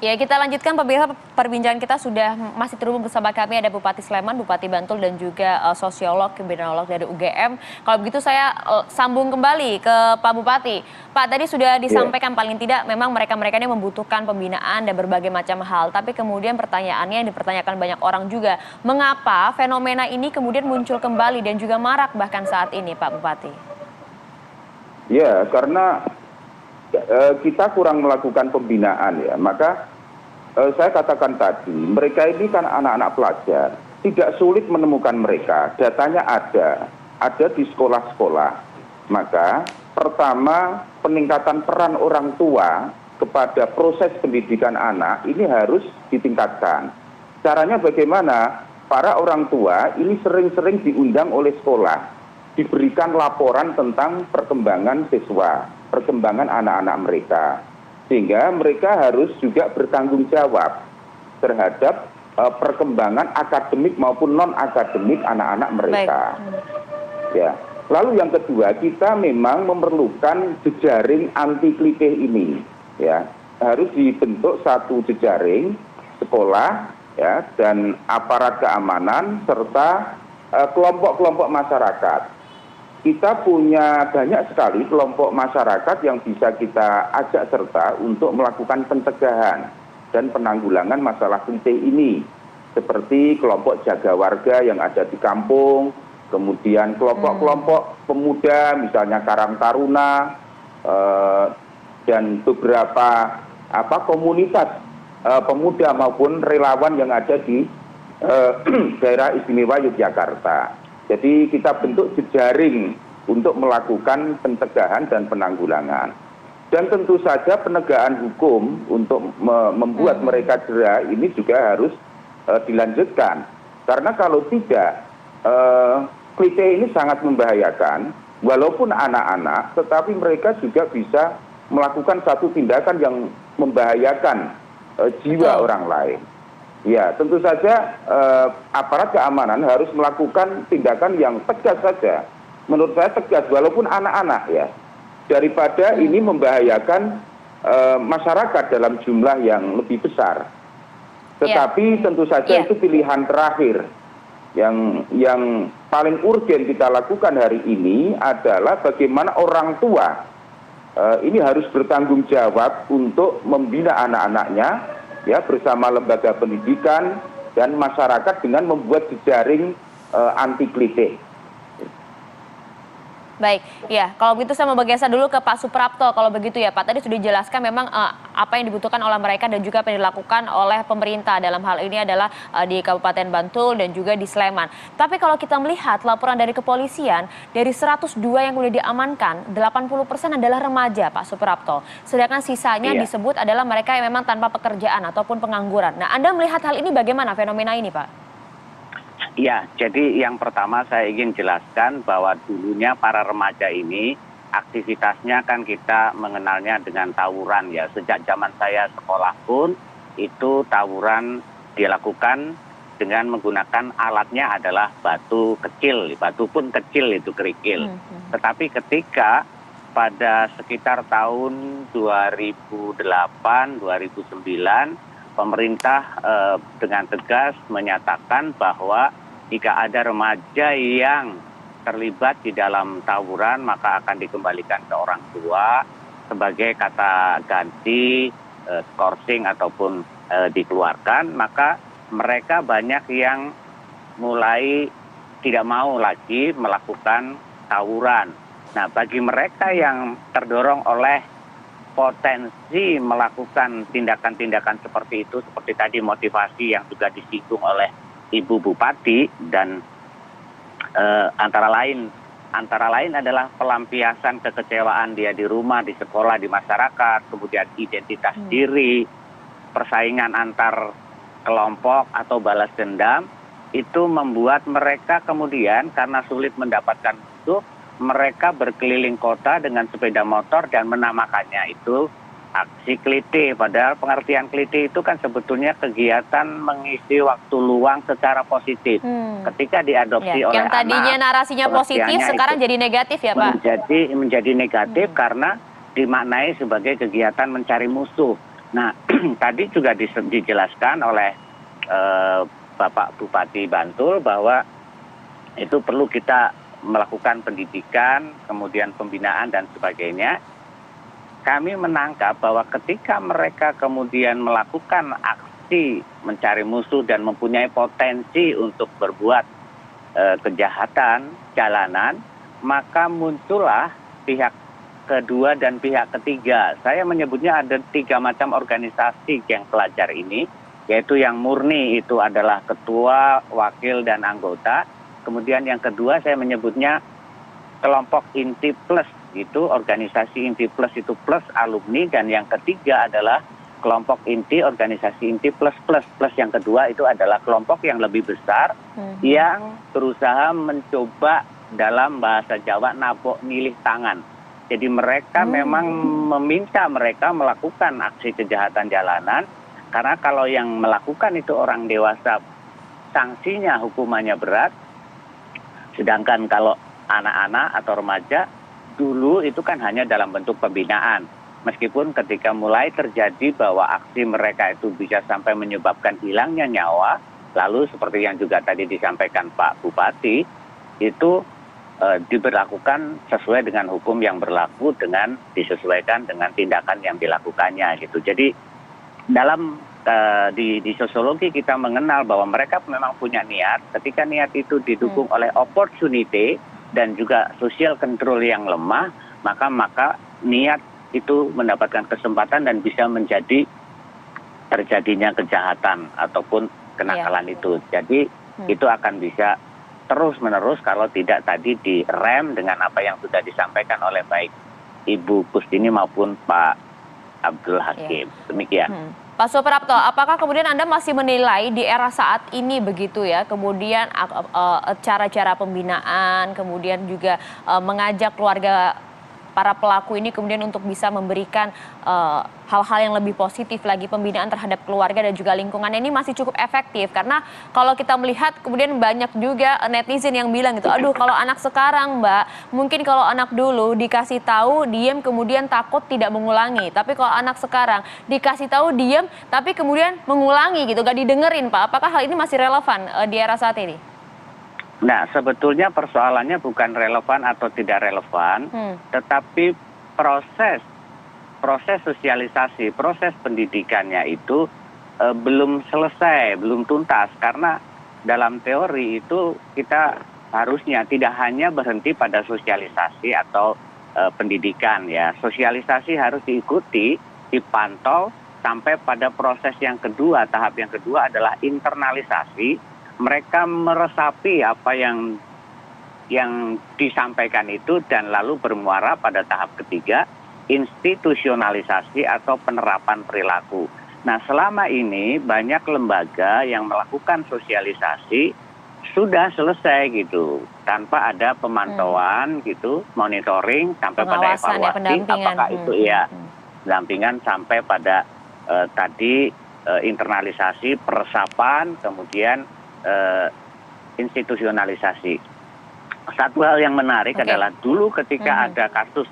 Ya, kita lanjutkan pemirsa, perbincangan kita sudah masih terhubung bersama kami ada Bupati Sleman, Bupati Bantul dan juga sosiolog, kriminolog dari UGM. Kalau begitu saya sambung kembali ke Pak Bupati. Pak, tadi sudah Iya, disampaikan paling tidak memang mereka-mereka ini membutuhkan pembinaan dan berbagai macam hal. Tapi kemudian pertanyaannya yang dipertanyakan banyak orang juga, mengapa fenomena ini kemudian muncul kembali dan juga marak bahkan saat ini, Pak Bupati? ya karena kita kurang melakukan pembinaan ya. Maka saya katakan tadi, mereka ini kan anak-anak pelajar. Tidak sulit menemukan mereka. Datanya ada di sekolah-sekolah. Maka pertama peningkatan peran orang tua kepada proses pendidikan anak ini harus ditingkatkan. Caranya bagaimana? Para orang tua ini sering-sering diundang oleh sekolah, diberikan laporan tentang perkembangan siswa, perkembangan anak-anak mereka. Sehingga mereka harus juga bertanggung jawab terhadap perkembangan akademik maupun non-akademik anak-anak mereka. Ya. Lalu yang kedua, kita memang memerlukan jejaring anti klitih ini. Ya. Harus dibentuk satu jejaring sekolah ya, dan aparat keamanan serta kelompok-kelompok masyarakat. Kita punya banyak sekali kelompok masyarakat yang bisa kita ajak serta untuk melakukan pencegahan dan penanggulangan masalah klitih ini. Seperti kelompok jaga warga yang ada di kampung, kemudian kelompok-kelompok pemuda misalnya Karang Taruna, dan beberapa komunitas pemuda maupun relawan yang ada di daerah istimewa Yogyakarta. Jadi kita bentuk jejaring untuk melakukan pencegahan dan penanggulangan. Dan tentu saja penegakan hukum untuk membuat mereka jera ini juga harus dilanjutkan. Karena kalau tidak, klitih ini sangat membahayakan. Walaupun anak-anak, tetapi mereka juga bisa melakukan satu tindakan yang membahayakan jiwa orang lain. Ya, tentu saja aparat keamanan harus melakukan tindakan yang tegas saja. Menurut saya tegas, walaupun anak-anak ya. Daripada ini membahayakan masyarakat dalam jumlah yang lebih besar. Tetapi tentu saja itu pilihan terakhir. Yang paling urgen kita lakukan hari ini adalah bagaimana orang tua ini harus bertanggung jawab untuk membina anak-anaknya ya bersama lembaga pendidikan dan masyarakat dengan membuat jejaring anti klitih. Baik, ya. Kalau begitu saya mau bergeser dulu ke Pak Suprapto. Kalau begitu ya Pak, tadi sudah dijelaskan memang apa yang dibutuhkan oleh mereka dan juga apa yang dilakukan oleh pemerintah dalam hal ini adalah di Kabupaten Bantul dan juga di Sleman. Tapi kalau kita melihat laporan dari kepolisian, dari 102 yang sudah diamankan, 80% adalah remaja Pak Suprapto. Sedangkan sisanya disebut adalah mereka yang memang tanpa pekerjaan ataupun pengangguran. Nah, Anda melihat hal ini bagaimana fenomena ini Pak? Ya, jadi yang pertama saya ingin jelaskan bahwa dulunya para remaja ini aktivitasnya kan kita mengenalnya dengan tawuran ya. Sejak zaman saya sekolah pun itu tawuran dilakukan dengan menggunakan alatnya adalah batu kecil. Batu pun kecil itu kerikil. Tetapi ketika pada sekitar tahun 2008, 2009 pemerintah dengan tegas menyatakan bahwa jika ada remaja yang terlibat di dalam tawuran maka akan dikembalikan ke orang tua sebagai kata ganti, skorsing ataupun dikeluarkan, maka mereka banyak yang mulai tidak mau lagi melakukan tawuran. Nah, bagi mereka yang terdorong oleh potensi melakukan tindakan-tindakan seperti itu, seperti tadi motivasi yang juga disinggung oleh Ibu Bupati dan antara lain adalah pelampiasan kekecewaan dia di rumah, di sekolah, di masyarakat, kemudian identitas diri, persaingan antar kelompok atau balas dendam, itu membuat mereka kemudian karena sulit mendapatkan itu, mereka berkeliling kota dengan sepeda motor dan menamakannya itu aksi klitih. Padahal pengertian klitih itu kan sebetulnya kegiatan mengisi waktu luang secara positif. Ketika diadopsi oleh yang tadinya anak, narasinya positif sekarang jadi negatif ya Pak? Menjadi negatif karena dimaknai sebagai kegiatan mencari musuh. Nah, tadi juga dijelaskan oleh Bapak Bupati Bantul bahwa itu perlu kita melakukan pendidikan, kemudian pembinaan dan sebagainya. Kami menangkap bahwa ketika mereka kemudian melakukan aksi mencari musuh dan mempunyai potensi untuk berbuat kejahatan jalanan, maka muncullah pihak kedua dan pihak ketiga. Saya menyebutnya ada 3 macam organisasi geng pelajar ini, yaitu yang murni itu adalah ketua, wakil, dan anggota. Kemudian yang kedua saya menyebutnya kelompok inti plus, itu organisasi inti plus itu plus alumni, dan yang ketiga adalah kelompok inti organisasi inti plus plus plus yang kedua itu adalah kelompok yang lebih besar yang berusaha mencoba dalam bahasa Jawa nabok nilih tangan. Jadi mereka memang meminta mereka melakukan aksi kejahatan jalanan, karena kalau yang melakukan itu orang dewasa, sanksinya hukumannya berat. Sedangkan kalau anak-anak atau remaja, dulu itu kan hanya dalam bentuk pembinaan. Meskipun ketika mulai terjadi bahwa aksi mereka itu bisa sampai menyebabkan hilangnya nyawa, lalu seperti yang juga tadi disampaikan Pak Bupati, itu diberlakukan sesuai dengan hukum yang berlaku, dengan disesuaikan dengan tindakan yang dilakukannya gitu. Jadi dalam di sosiologi kita mengenal bahwa mereka memang punya niat. Ketika niat itu didukung oleh opportunity dan juga social control yang lemah, maka niat itu mendapatkan kesempatan dan bisa menjadi terjadinya kejahatan ataupun kenakalan itu. Jadi itu akan bisa terus-menerus kalau tidak tadi direm dengan apa yang sudah disampaikan oleh baik Ibu Kustini maupun Pak Abdul Hakim. Demikian. Pak Suprapto, apakah kemudian Anda masih menilai di era saat ini begitu ya, kemudian cara-cara pembinaan, kemudian juga mengajak keluarga para pelaku ini kemudian untuk bisa memberikan hal-hal yang lebih positif lagi, pembinaan terhadap keluarga dan juga lingkungan ini masih cukup efektif? Karena kalau kita melihat kemudian banyak juga netizen yang bilang gitu, aduh kalau anak sekarang Mbak, mungkin kalau anak dulu dikasih tahu diem kemudian takut tidak mengulangi, tapi kalau anak sekarang dikasih tahu diem tapi kemudian mengulangi gitu, gak didengerin Pak. Apakah hal ini masih relevan di era saat ini? Nah, sebetulnya persoalannya bukan relevan atau tidak relevan, tetapi proses sosialisasi, proses pendidikannya itu belum selesai, belum tuntas. Karena dalam teori itu kita harusnya tidak hanya berhenti pada sosialisasi atau pendidikan ya. Sosialisasi harus diikuti, dipantau sampai pada proses yang kedua. Tahap yang kedua adalah internalisasi. Mereka meresapi apa yang disampaikan itu dan lalu bermuara pada tahap ketiga, institusionalisasi atau penerapan perilaku. Nah, selama ini banyak lembaga yang melakukan sosialisasi sudah selesai gitu, tanpa ada pemantauan gitu, monitoring sampai pada evaluasi apakah itu ya pendampingan sampai pada tadi internalisasi, peresapan, kemudian institusionalisasi. Satu hal yang menarik adalah dulu ketika ada kasus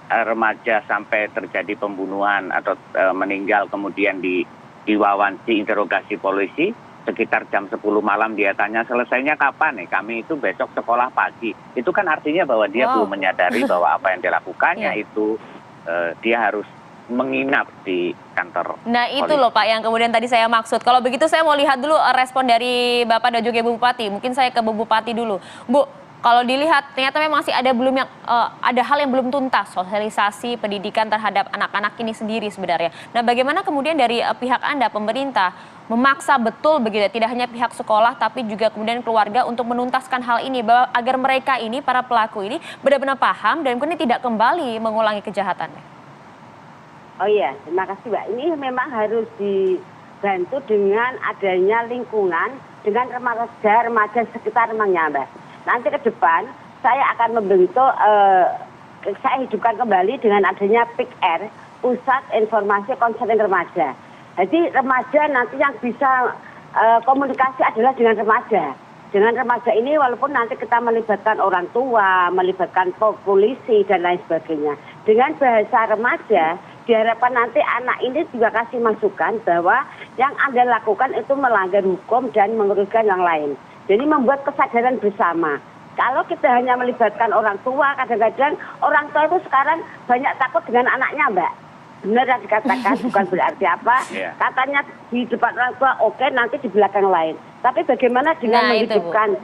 remaja sampai terjadi pembunuhan atau meninggal kemudian diwawanci interogasi polisi sekitar jam 10 malam dia tanya selesainya kapan nih, kami itu besok sekolah pagi. Itu kan artinya bahwa dia belum menyadari bahwa apa yang dilakukannya itu dia harus menginap di kantor. Nah itu loh Pak yang kemudian tadi saya maksud. Kalau begitu saya mau lihat dulu respon dari Bapak dan juga Ibu Bupati. Mungkin saya ke Bu Bupati dulu. Bu, kalau dilihat ternyata memang masih ada ada hal yang belum tuntas, sosialisasi pendidikan terhadap anak-anak ini sendiri sebenarnya. Nah bagaimana kemudian dari pihak Anda, pemerintah, memaksa betul begitu, tidak hanya pihak sekolah tapi juga kemudian keluarga untuk menuntaskan hal ini, bahwa agar mereka ini, para pelaku ini benar-benar paham dan kemudian tidak kembali mengulangi kejahatannya? Oh iya, terima kasih Mbak. Ini memang harus dibantu dengan adanya lingkungan, dengan remaja sekitar rumahnya Mbak. Nanti ke depan saya akan membentuk, saya hidupkan kembali dengan adanya PIKR, Pusat Informasi Konseling Remaja. Jadi remaja nanti yang bisa komunikasi adalah dengan remaja. Dengan remaja ini walaupun nanti kita melibatkan orang tua, melibatkan polisi dan lain sebagainya. Dengan bahasa remaja, diharapkan nanti anak ini juga kasih masukan bahwa yang Anda lakukan itu melanggar hukum dan merugikan yang lain. Jadi membuat kesadaran bersama. Kalau kita hanya melibatkan orang tua, kadang-kadang orang tua itu sekarang banyak takut dengan anaknya, Mbak. Benar yang dikatakan, bukan berarti apa. Katanya di depan orang tua oke, nanti di belakang lain. Tapi bagaimana dengan menghidupkan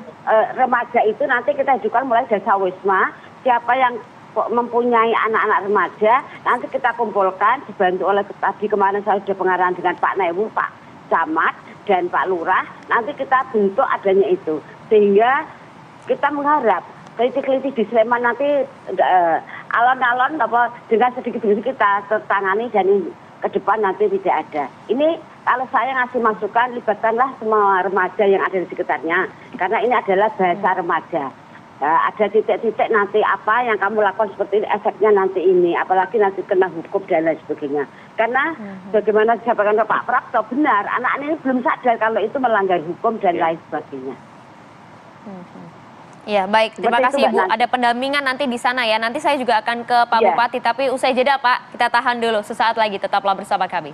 remaja itu, nanti kita hidupkan mulai desa wisma, siapa yang mempunyai anak-anak remaja, nanti kita kumpulkan, dibantu oleh tadi kemarin saya sudah pengarahan dengan Pak Naiwu, Pak Camat, dan Pak Lurah, nanti kita bentuk adanya itu. Sehingga kita mengharap kritik-kritik di Sleman nanti alon-alon dengan sedikit-sedikit kita tertangani dan ke depan nanti tidak ada. Ini kalau saya ngasih masukan, libatkanlah semua remaja yang ada di sekitarnya. Karena ini adalah bahasa remaja. Ada titik-titik nanti apa yang kamu lakukan seperti ini, efeknya nanti ini. Apalagi nanti kena hukum dan lain sebagainya. Karena bagaimana disampaikan Pak Prapto, benar, anak ini belum sadar kalau itu melanggar hukum dan lain sebagainya. Ya baik, terima kasih Ibu. Ada pendampingan nanti di sana ya. Nanti saya juga akan ke Pak Bupati, tapi usai jeda Pak, kita tahan dulu sesaat lagi. Tetaplah bersama kami.